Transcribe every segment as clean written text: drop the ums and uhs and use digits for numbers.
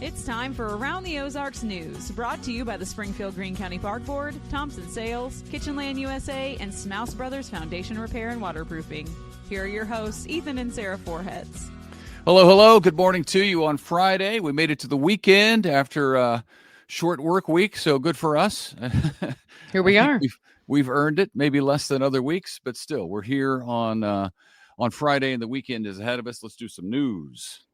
It's time for Around the Ozarks News, brought to you by the Springfield Greene County Park Board, Thompson Sales, Kitchenland USA, and Smouse Brothers Foundation Repair and Waterproofing. Here are your hosts, Ethan and Sarah Foreheads. Hello. Good morning to you on Friday. We made it to the weekend after a short work week, so good for us. Here we are. We've earned it, maybe less than other weeks, but still, we're here on Friday, and the weekend is ahead of us. Let's do some news.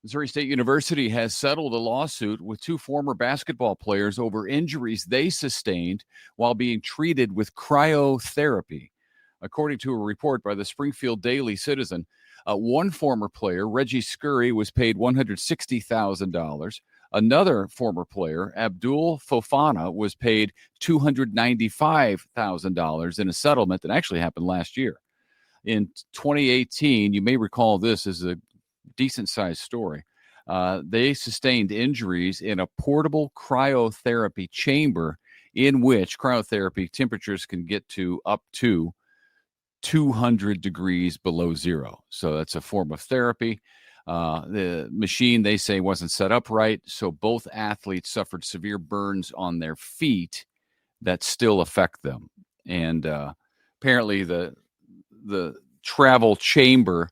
Missouri State University has settled a lawsuit with two former basketball players over injuries they sustained while being treated with cryotherapy. According to a report by the Springfield Daily Citizen, one former player, Reggie Scurry, was paid $160,000. Another former player, Abdul Fofana, was paid $295,000 in a settlement that actually happened last year. In 2018, you may recall this as a decent-sized story. They sustained injuries in a portable cryotherapy chamber in which cryotherapy temperatures can get to up to 200 degrees below zero. So that's a form of therapy. The machine, they say, wasn't set up right, so both athletes suffered severe burns on their feet that still affect them. And apparently the travel chamber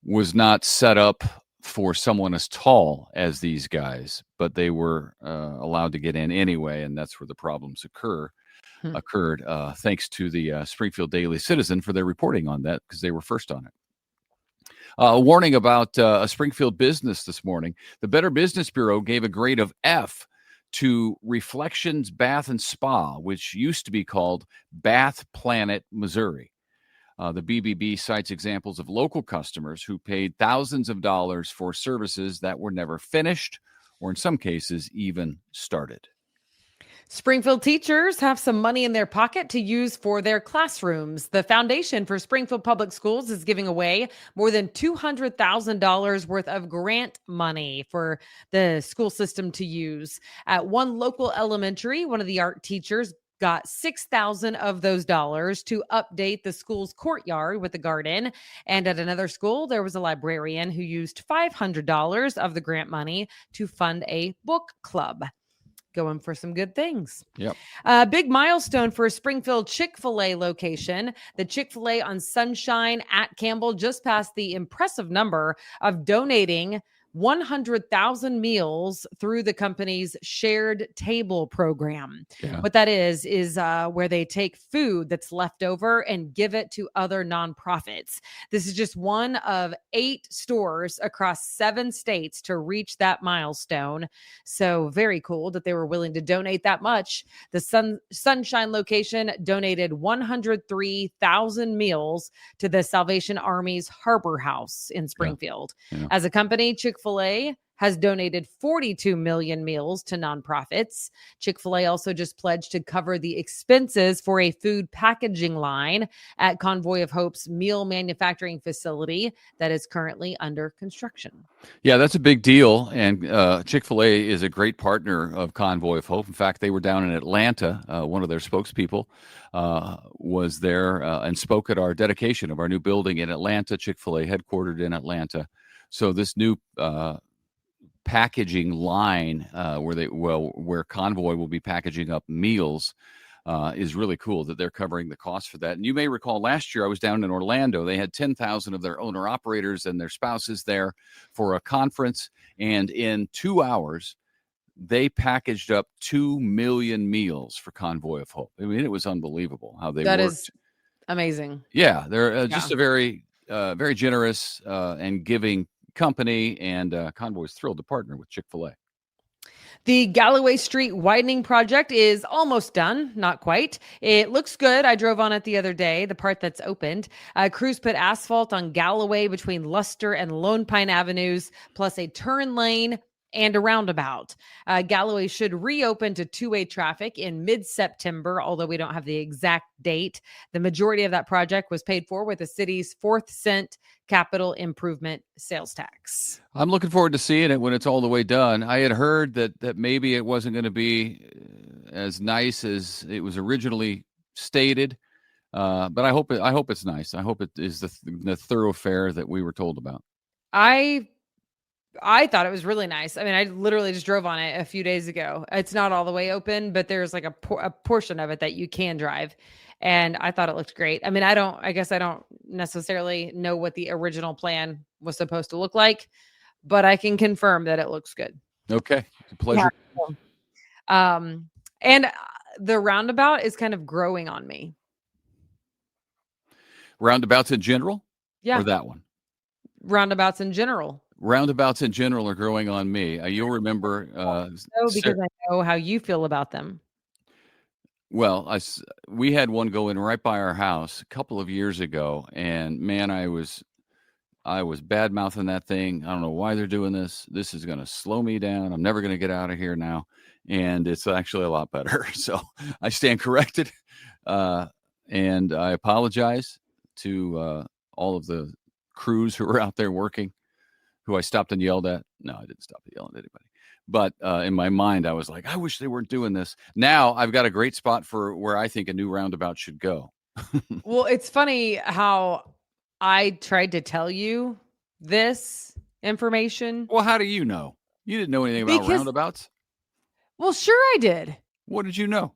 was not set up for someone as tall as these guys, but they were allowed to get in anyway, and that's where the problems occurred. Thanks to the Springfield Daily Citizen for their reporting on that, because they were first on it. A warning about a Springfield business this morning. The Better Business Bureau gave a grade of F to Reflections Bath and Spa, which used to be called Bath Planet Missouri. The BBB cites examples of local customers who paid thousands of dollars for services that were never finished, or in some cases, even started. Springfield teachers have some money in their pocket to use for their classrooms. The Foundation for Springfield Public Schools is giving away more than $200,000 worth of grant money for the school system to use. At one local elementary, one of the art teachers got $6,000 of those dollars to update the school's courtyard with a garden. And at another school, there was a librarian who used $500 of the grant money to fund a book club. Going for some good things. Yep. A big milestone for a Springfield Chick-Fil-A location. The Chick-fil-A on Sunshine at Campbell just passed the impressive number of donating 100,000 meals through the company's shared table program. Yeah. What that is where they take food that's left over and give it to other nonprofits. This is just one of 8 stores across 7 states to reach that milestone. So very cool that they were willing to donate that much. The Sunshine location donated 103,000 meals to the Salvation Army's Harbor House in Springfield. Yeah. As a company, Chick-fil-A has donated 42 million meals to nonprofits. Chick-fil-A also just pledged to cover the expenses for a food packaging line at Convoy of Hope's meal manufacturing facility that is currently under construction. Yeah, that's a big deal. And Chick-fil-A is a great partner of Convoy of Hope. In fact, they were down in Atlanta. One of their spokespeople was there and spoke at our dedication of our new building in Atlanta, Chick-fil-A headquartered in Atlanta. So this new packaging line where Convoy will be packaging up meals is really cool that they're covering the cost for that. And you may recall last year I was down in Orlando. They had 10,000 of their owner operators and their spouses there for a conference. And in 2 hours, they packaged up 2 million meals for Convoy of Hope. I mean, it was unbelievable how they worked. That is amazing. Yeah, they're just a very generous and giving company, and Convoy is thrilled to partner with Chick-fil-A. The Galloway Street widening project is almost done. Not quite. It looks good. I drove on it the other day, the part that's opened. Crews put asphalt on Galloway between Luster and Lone Pine Avenues, plus a turn lane and a roundabout. Galloway should reopen to two-way traffic in mid-September, although we don't have the exact date. The majority of that project was paid for with the city's 4th cent capital improvement sales tax. I'm looking forward to seeing it when it's all the way done. I had heard that maybe it wasn't going to be as nice as it was originally stated, but I hope it's nice. I hope it is the thoroughfare that we were told about. I I thought it was really nice. I mean, I literally just drove on it a few days ago. It's not all the way open, but there's like a portion of it that you can drive. And I thought it looked great. I mean, I guess I don't necessarily know what the original plan was supposed to look like, but I can confirm that it looks good. Okay. It's a pleasure. Yeah. And the roundabout is kind of growing on me. Roundabouts in general? Yeah. Or that one? Roundabouts in general. Roundabouts in general are growing on me. You'll remember. Because I know how you feel about them. Well, we had one go in right by our house a couple of years ago, and man, I was bad mouthing that thing. I don't know why they're doing this. This is going to slow me down. I'm never going to get out of here now, and it's actually a lot better. So I stand corrected, and I apologize to all of the crews who were out there working, who I stopped and yelled at. No, I didn't stop yelling at anybody. But in my mind, I was like, I wish they weren't doing this. Now I've got a great spot for where I think a new roundabout should go. Well, it's funny how I tried to tell you this information. Well, how do you know? You didn't know anything about roundabouts? Well, sure I did. What did you know?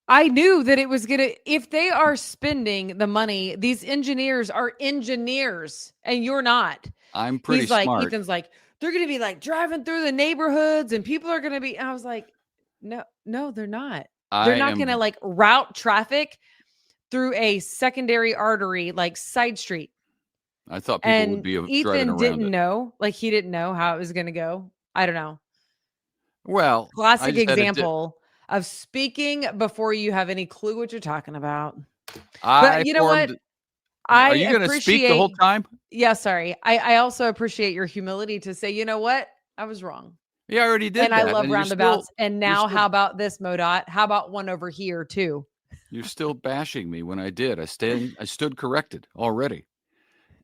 I knew that it was if they are spending the money, these engineers are engineers and you're not. I'm pretty He's like, smart. Ethan's like, they're going to be like driving through the neighborhoods and people are going to be, and I was like, no, they're not. They're not going to like route traffic through a secondary artery, like side street. I thought people would be driving around didn't know, like he didn't know how it was going to go. I don't know. Well, classic example of speaking before you have any clue what you're talking about. But you know what? Are you going to speak the whole time? Yeah, sorry. I also appreciate your humility to say, you know what? I was wrong. Yeah, I already did. And I love roundabouts. And now how about this, MoDOT? How about one over here too? You're still bashing me when I did. I stood corrected already.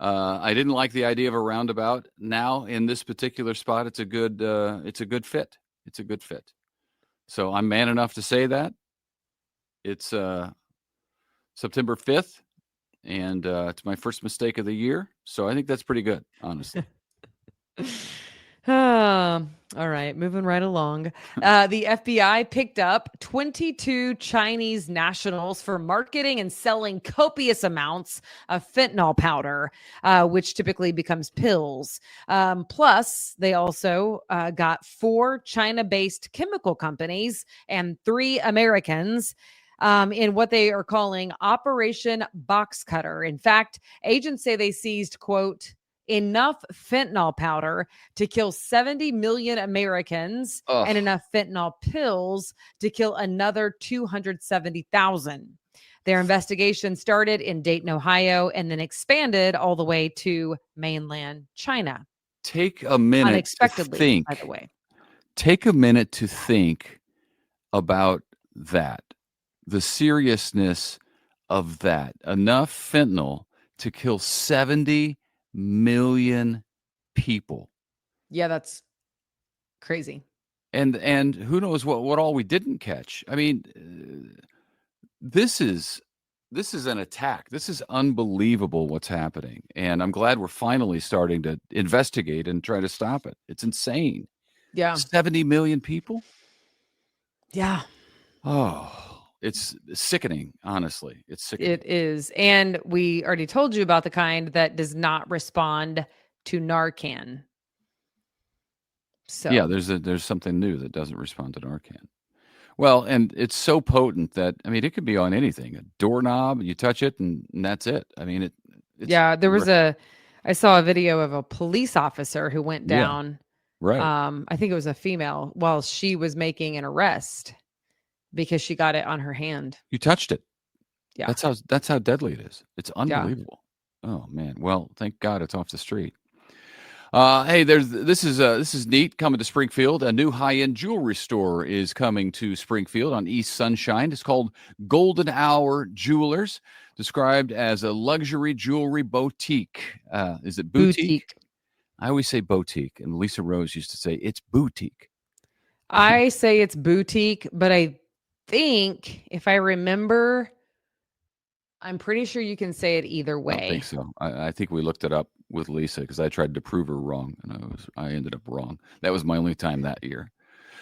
I didn't like the idea of a roundabout. Now in this particular spot, it's a good fit. It's a good fit. So I'm man enough to say that. It's September 5th, and it's my first mistake of the year. So I think that's pretty good, honestly. All right, moving right along. The FBI picked up 22 Chinese nationals for marketing and selling copious amounts of fentanyl powder, which typically becomes pills. Plus, they also got 4 China-based chemical companies and 3 Americans in what they are calling Operation Box Cutter. In fact, agents say they seized, quote, enough fentanyl powder to kill 70 million Americans and enough fentanyl pills to kill another 270,000. Their investigation started in Dayton, Ohio, and then expanded all the way to mainland China. Take a minute unexpectedly, to think. By the way. Take a minute to think about that. The seriousness of that. Enough fentanyl to kill 70 million people. Yeah, that's crazy. And who knows what all we didn't catch. I mean, this is an attack. This is unbelievable what's happening. And I'm glad we're finally starting to investigate and try to stop it. It's insane. Yeah. 70 million people? Yeah. Oh, it's sickening, honestly. It's sickening. It is. And we already told you about the kind that does not respond to Narcan. So yeah, there's something new that doesn't respond to Narcan. Well, and it's so potent that, I mean, it could be on anything. A doorknob, you touch it and that's it. I mean, it's there was I saw a video of a police officer who went down. Yeah, right. I think it was a female while she was making an arrest because she got it on her hand. You touched it. Yeah. That's how deadly it is. It's unbelievable. Yeah. Oh man. Well, thank God it's off the street. Hey, this is neat coming to Springfield. A new high-end jewelry store is coming to Springfield on East Sunshine. It's called Golden Hour Jewelers, described as a luxury jewelry boutique. Is it boutique? I always say boutique, and Lisa Rose used to say it's boutique. I say it's boutique, but I think if I remember, I'm pretty sure you can say it either way. I don't think so. I think we looked it up with Lisa because I tried to prove her wrong, and I ended up wrong. That was my only time that year.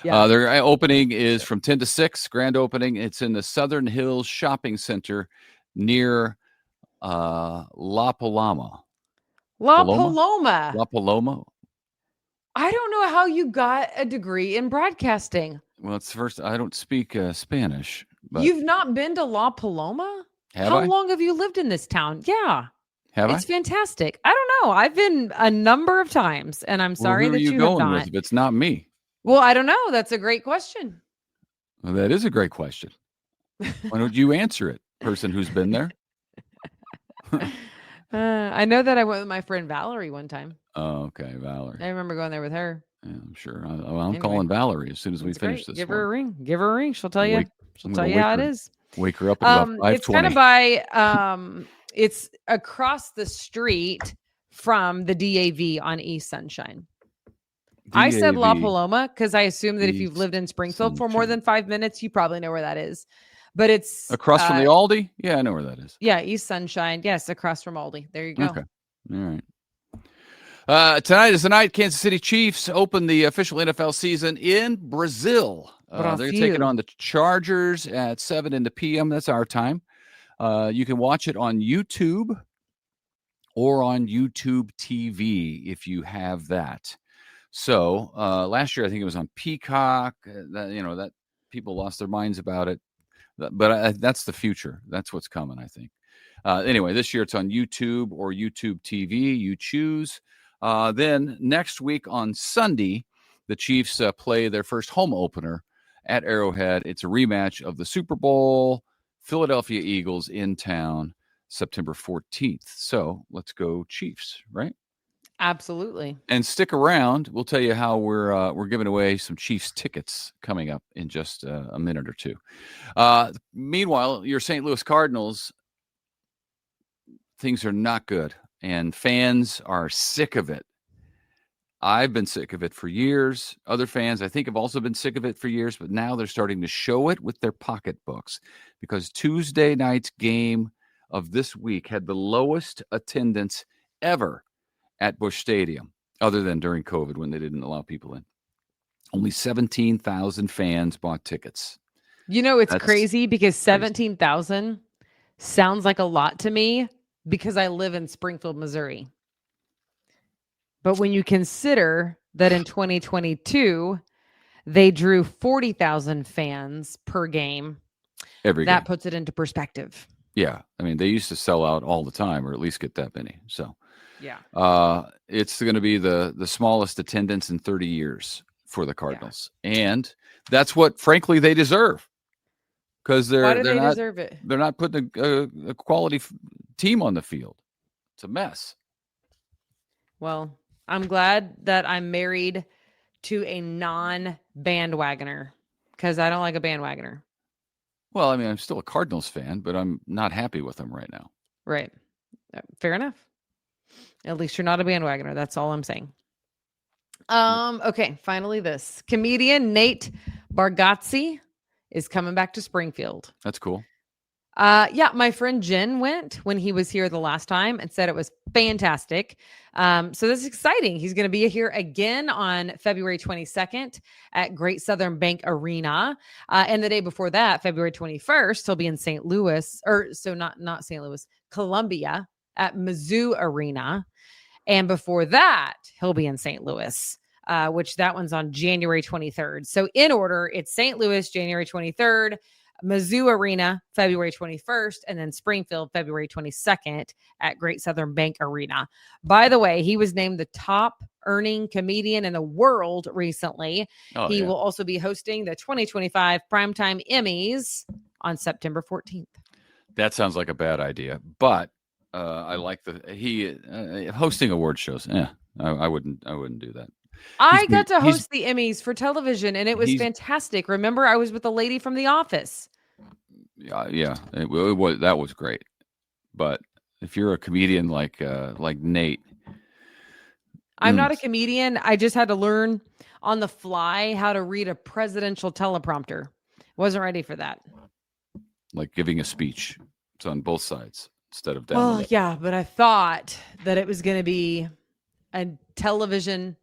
Yeah. Their opening is from 10 to 6, grand opening. It's in the Southern Hills Shopping Center near La Paloma. La Paloma? Paloma. La Paloma? I don't know how you got a degree in broadcasting. Well, it's first. I don't speak Spanish, but You've not been to La Paloma? have How I? long have you lived in this town? Yeah. Have It's I? fantastic. I don't know. I've been a number of times, and I'm Well, sorry who are that you you have going not. with if it's not me? Well, I don't know. That's a great question. Well, that is a great question. Why don't you answer it, person who's been there? I know that I went with my friend Valerie one time. Oh, okay, Valerie. I remember going there with her. Yeah, I'm sure. I'm Anyway. calling Valerie as soon as we It's finish great. this. Give her a ring. Give her a ring. She'll tell you. I'm She'll tell gonna you how it is. Wake her up at about It's kind 5:20. of by it's across the street from the DAV on East Sunshine. I said La DAV. Paloma because I assume that if you've East lived in Springfield for more Sunshine. than 5 minutes, you probably know where that is. But it's Across from the Aldi? Yeah, I know where that is. yeah, East Sunshine. Yes, across from Aldi. There you go. Okay. All right. Tonight is the night Kansas City Chiefs open the official NFL season in Brazil. They're taking on the Chargers at 7 in the p.m. That's our time. You can watch it on YouTube or on YouTube TV if you have that. So last year, I think it was on Peacock. That people lost their minds about it. But that's the future. That's what's coming, I think. Anyway, this year it's on YouTube or YouTube TV. You choose. Then next week on Sunday, the Chiefs play their first home opener at Arrowhead. It's a rematch of the Super Bowl. Philadelphia Eagles in town, September 14th. So let's go Chiefs, right? Absolutely. And stick around. We'll tell you how we're giving away some Chiefs tickets coming up in just a minute or two. Meanwhile, your St. Louis Cardinals, things are not good, and fans are sick of it. I've been sick of it for years. Other fans, I think, have also been sick of it for years, but now they're starting to show it with their pocketbooks because Tuesday night's game of this week had the lowest attendance ever at Busch Stadium, other than during COVID when they didn't allow people in. Only 17,000 fans bought tickets. It's crazy because 17,000 sounds like a lot to me because I live in Springfield, Missouri. But when you consider that in 2022, they drew 40,000 fans per game, that puts it into perspective. Yeah. I mean, they used to sell out all the time, or at least get that many. So, yeah, it's going to be the smallest attendance in 30 years for the Cardinals. Yeah. And that's what, frankly, they deserve. Because why do they deserve it? They're not putting a quality team on the field. It's a mess. Well, I'm glad that I'm married to a non-bandwagoner because I don't like a bandwagoner. Well, I mean, I'm still a Cardinals fan, but I'm not happy with them right now. Right. Fair enough. At least you're not a bandwagoner. That's all I'm saying. Okay. Finally, this comedian Nate Bargatze is coming back to Springfield. That's cool. Yeah, my friend Jen went when he was here the last time and said it was fantastic. So this is exciting. He's going to be here again on February 22nd at Great Southern Bank Arena. And the day before that, February 21st, he'll be in St. Louis, not St. Louis, Columbia at Mizzou Arena. And before that, he'll be in St. Louis, which that one's on January 23rd. So in order, it's St. Louis, January 23rd, Mizzou Arena, February 21st, and then Springfield, February 22nd at Great Southern Bank Arena. By the way, he was named the top earning comedian in the world recently. He will also be hosting the 2025 Primetime Emmys on September 14th. That sounds like a bad idea, but I like hosting award shows. Yeah, I wouldn't do that. I got to host the Emmys for television, and it was fantastic. Remember, I was with a lady from The Office. Yeah, that was great. But if you're a comedian like Nate, I'm not a comedian. I just had to learn on the fly how to read a presidential teleprompter. Wasn't ready for that. Like giving a speech. It's on both sides. instead of down the middle. Yeah, but I thought that it was going to be a television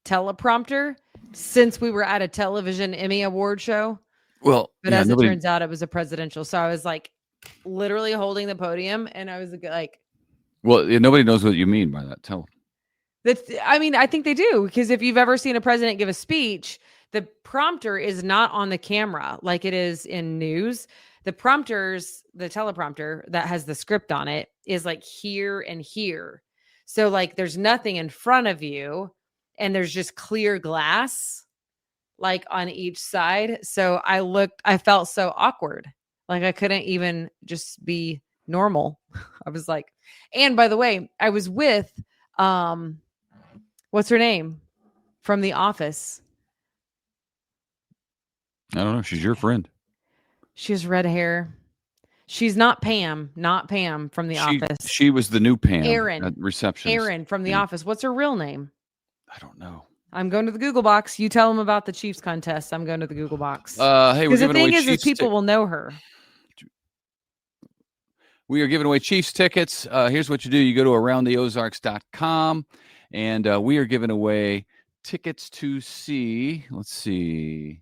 teleprompter since we were at a television Emmy Award show. Well, But as it turns out, it was a presidential. So I was like literally holding the podium and I was like, well, nobody knows what you mean by that. I think they do, because if you've ever seen a president give a speech, the prompter is not on the camera like it is in news. The teleprompter that has the script on it is like here and here. So like there's nothing in front of you and there's just clear glass like on each side. So I felt so awkward. Like I couldn't even just be normal. I was like, and by the way, I was with, what's her name from The Office? I don't know. She's your friend. She has red hair. She's not Pam from The Office. She was the new Pam. Erin. At reception. Erin from The Office. What's her real name? I don't know. I'm going to the Google box. You tell them about the Chiefs contest. I'm going to the Google box. Hey, because the thing is people will know her. We are giving away Chiefs tickets. Here's what you do. You go to aroundtheozarks.com, and we are giving away tickets to see, let's see,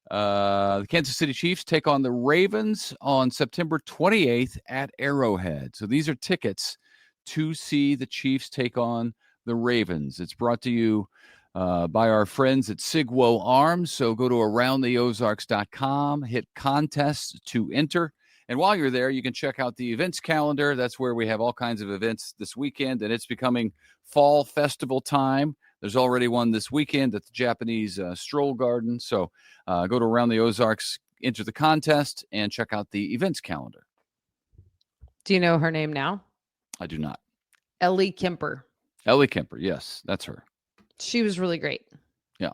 the Kansas City Chiefs take on the Ravens on September 28th at Arrowhead. So these are tickets to see the Chiefs take on the Ravens. It's brought to you by our friends at Sigwo Arms. So go to aroundtheozarks.com, hit contests to enter. And while you're there, you can check out the events calendar. That's where we have all kinds of events this weekend, and it's becoming fall festival time. There's already one this weekend at the Japanese Stroll Garden. So go to Around the Ozarks, enter the contest, and check out the events calendar. Do you know her name now? I do not. Ellie Kemper. Ellie Kemper, yes, that's her. She was really great. Yeah.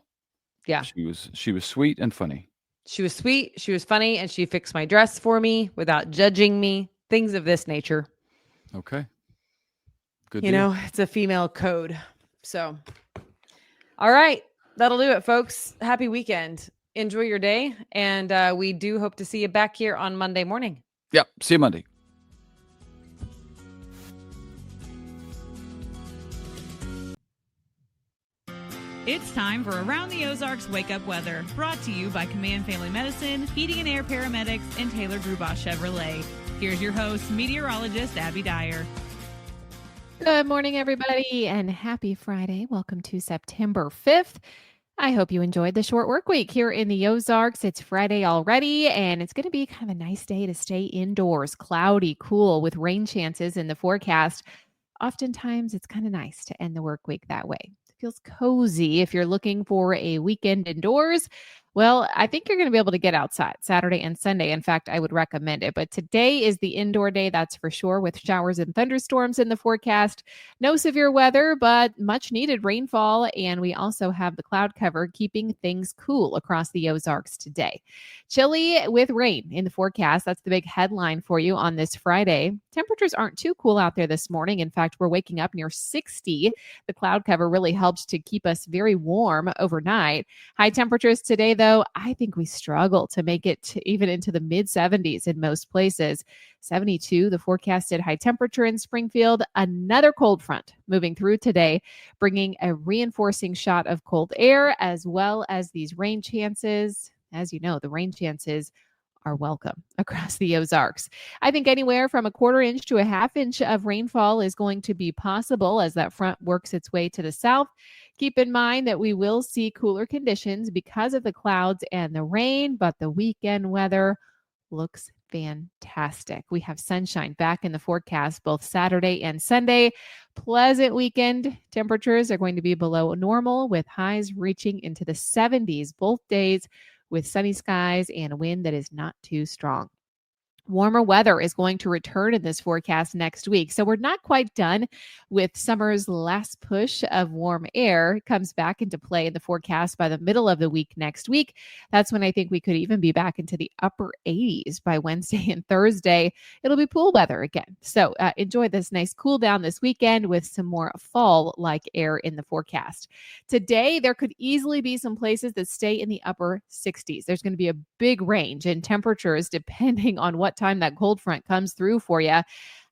Yeah. She was sweet and funny. She was sweet, she was funny, and she fixed my dress for me without judging me. Things of this nature. Okay. Good. It's a female code. So, all right. That'll do it, folks. Happy weekend. Enjoy your day. And we do hope to see you back here on Monday morning. Yep. See you Monday. It's time for Around the Ozarks Wake Up Weather, brought to you by Command Family Medicine, Heating and Air Paramedics, and Taylor Grubosh Chevrolet. Here's your host, meteorologist Abby Dyer. Good morning, everybody, and happy Friday. Welcome to September 5th. I hope you enjoyed the short work week here in the Ozarks. It's Friday already, and it's going to be kind of a nice day to stay indoors. Cloudy, cool, with rain chances in the forecast. Oftentimes, it's kind of nice to end the work week that way. Feels cozy if you're looking for a weekend indoors. Well, I think you're going to be able to get outside Saturday and Sunday. In fact, I would recommend it. But today is the indoor day, that's for sure, with showers and thunderstorms in the forecast. No severe weather, but much needed rainfall. And we also have the cloud cover keeping things cool across the Ozarks today. Chilly with rain in the forecast. That's the big headline for you on this Friday. Temperatures aren't too cool out there this morning. In fact, we're waking up near 60. The cloud cover really helps to keep us very warm overnight. High temperatures today, though, I think we struggle to make it even into the mid 70s in most places. 72, the forecasted high temperature in Springfield. Another cold front moving through today, bringing a reinforcing shot of cold air as well as these rain chances. As you know, the rain chances are welcome across the Ozarks. I think anywhere from a quarter inch to a half inch of rainfall is going to be possible as that front works its way to the south. Keep in mind that we will see cooler conditions because of the clouds and the rain, but the weekend weather looks fantastic. We have sunshine back in the forecast both Saturday and Sunday. Pleasant weekend. Temperatures are going to be below normal with highs reaching into the 70s both days, with sunny skies and a wind that is not too strong. Warmer weather is going to return in this forecast next week. So we're not quite done with summer's last push of warm air. It comes back into play in the forecast by the middle of the week next week. That's when I think we could even be back into the upper 80s by Wednesday and Thursday. It'll be pool weather again. So enjoy this nice cool down this weekend with some more fall-like air in the forecast. Today, there could easily be some places that stay in the upper 60s. There's going to be a big range in temperatures depending on what time that cold front comes through for you.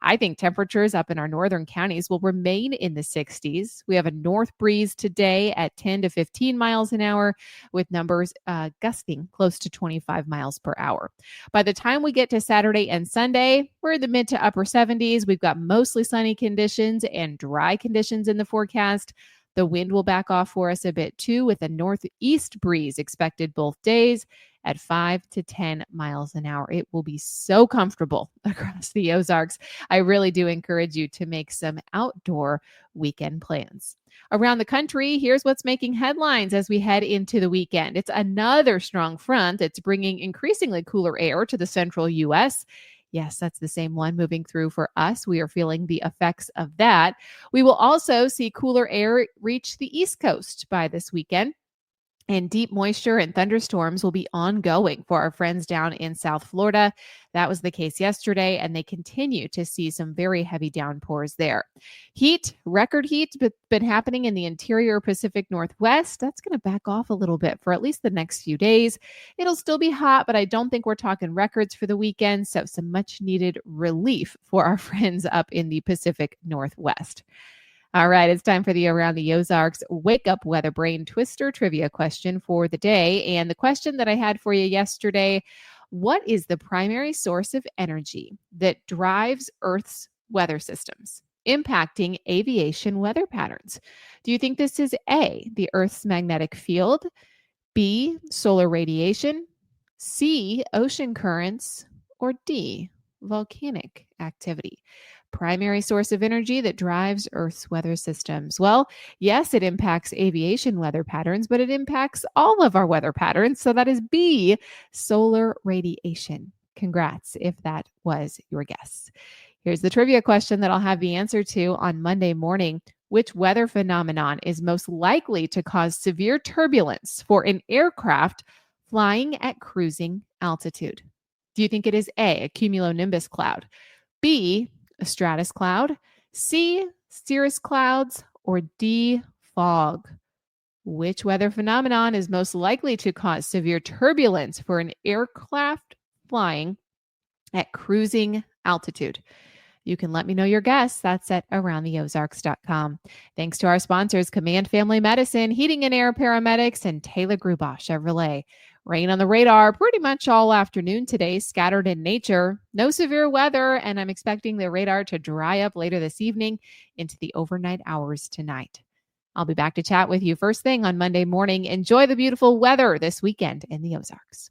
I think temperatures up in our northern counties will remain in the 60s. We have a north breeze today at 10 to 15 miles an hour, with numbers gusting close to 25 miles per hour. By the time we get to Saturday and Sunday, we're in the mid to upper 70s. We've got mostly sunny conditions and dry conditions in the forecast. The wind will back off for us a bit too, with a northeast breeze expected both days at 5 to 10 miles an hour. It will be so comfortable across the Ozarks. I really do encourage you to make some outdoor weekend plans. Around the country, here's what's making headlines as we head into the weekend. It's another strong front that's bringing increasingly cooler air to the central U.S. Yes, that's the same one moving through for us. We are feeling the effects of that. We will also see cooler air reach the East Coast by this weekend. And deep moisture and thunderstorms will be ongoing for our friends down in South Florida. That was the case yesterday, and they continue to see some very heavy downpours there. Record heat, been happening in the interior Pacific Northwest. That's going to back off a little bit for at least the next few days. It'll still be hot, but I don't think we're talking records for the weekend, so some much needed relief for our friends up in the Pacific Northwest. All right, it's time for the Around the Ozarks Wake Up Weather Brain Twister trivia question for the day. And the question that I had for you yesterday, what is the primary source of energy that drives Earth's weather systems, impacting aviation weather patterns? Do you think this is A, the Earth's magnetic field, B, solar radiation, C, ocean currents, or D, volcanic activity? Primary source of energy that drives Earth's weather systems. Well, yes, it impacts aviation weather patterns, but it impacts all of our weather patterns. So that is B, solar radiation. Congrats if that was your guess. Here's the trivia question that I'll have the answer to on Monday morning. Which weather phenomenon is most likely to cause severe turbulence for an aircraft flying at cruising altitude? Do you think it is A, a cumulonimbus cloud, B, a stratus cloud, C, cirrus clouds, or D, fog? Which weather phenomenon is most likely to cause severe turbulence for an aircraft flying at cruising altitude? You can let me know your guess. That's at aroundtheozarks.com. Thanks to our sponsors, Command Family Medicine, Heating and Air Paramedics, and Taylor Grubaugh Chevrolet. Rain on the radar pretty much all afternoon today, scattered in nature. No severe weather, and I'm expecting the radar to dry up later this evening into the overnight hours tonight. I'll be back to chat with you first thing on Monday morning. Enjoy the beautiful weather this weekend in the Ozarks.